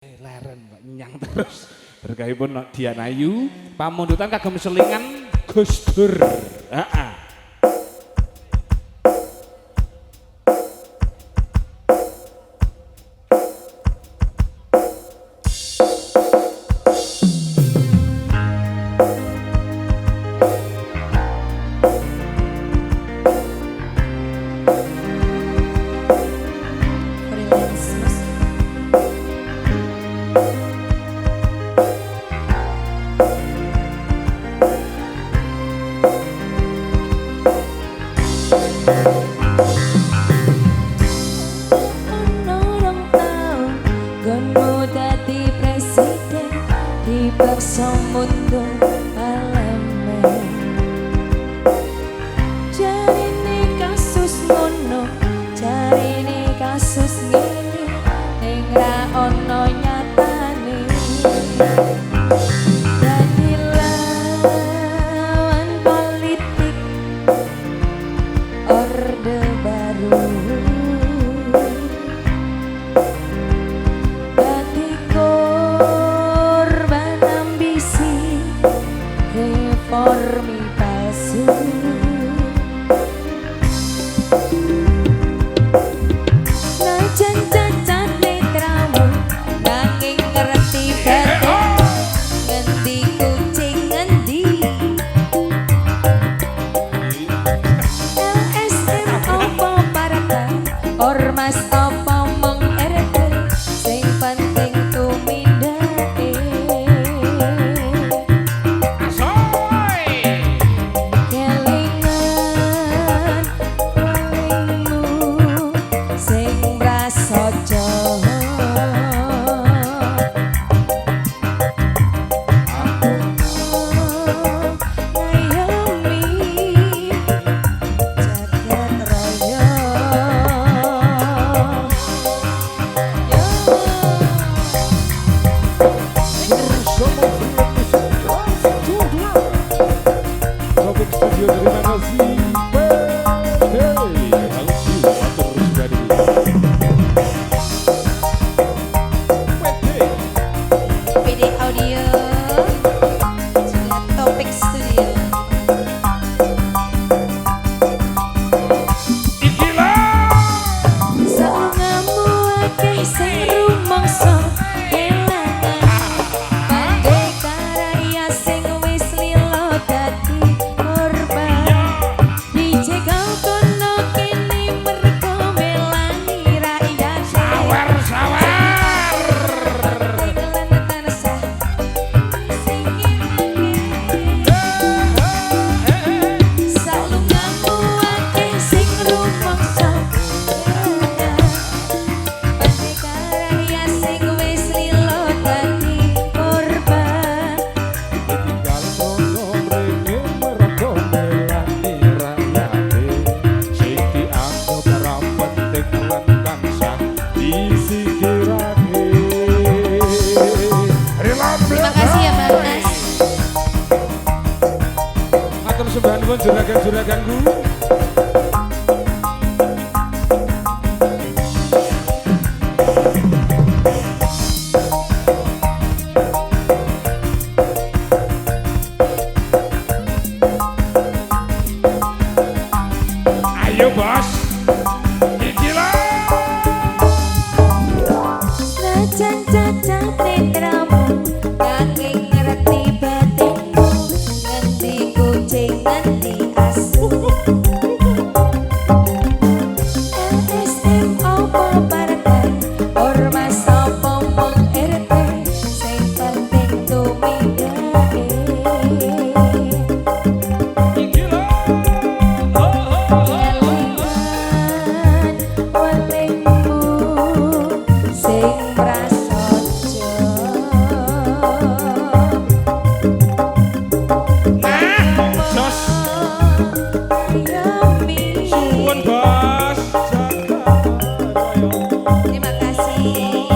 Leren kok nyang terus. Berkahipun Dian Ayu, pamundutan kagem selingan Gus Dur. Heeh. Dipaksa mundur alemen jarine kasus ngono jarine kasus ngene ning ra ono nyatane dadi lawan politik orde baru reformi palsu najan cacat netramu nanging ngerti batin ngendi kucing ngendi LSM opo parakan ormas opo mong RT sing penting tumindake Terima kasih. PD Audio juga Topik Studio. Saungamu akeh sing rumangsa kelangan pandai karya sing wis lilo dadi korban dicegal kono kene mergo melani rakyat Sawer. Terima kasih ya Mas. Matur sembahan pun juragan-juraganku. Ayo bos. Najan cacat netramu nanging ngerti batinmu ngendi kucing ngendi asu LSM opo partai ormas opo mong RT sing penting tumindake kelingan walingmu sing prasaja Jos. Yami. Suwun bos. Terima kasih.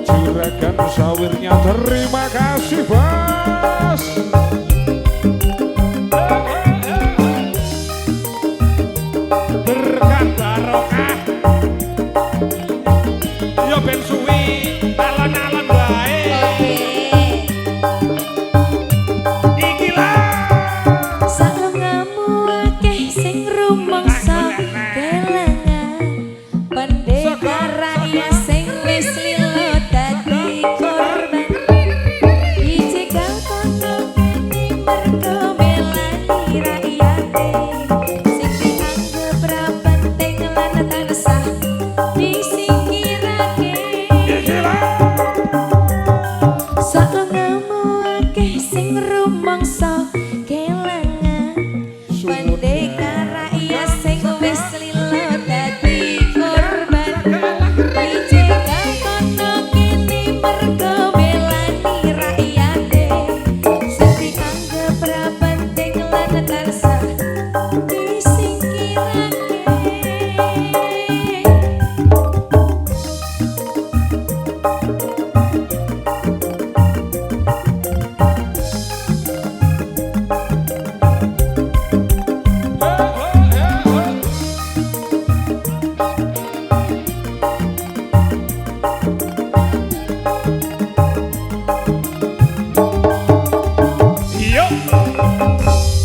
Juragan sawirnya terima kasih bos. berkah barokah yo ben suwi alon-alon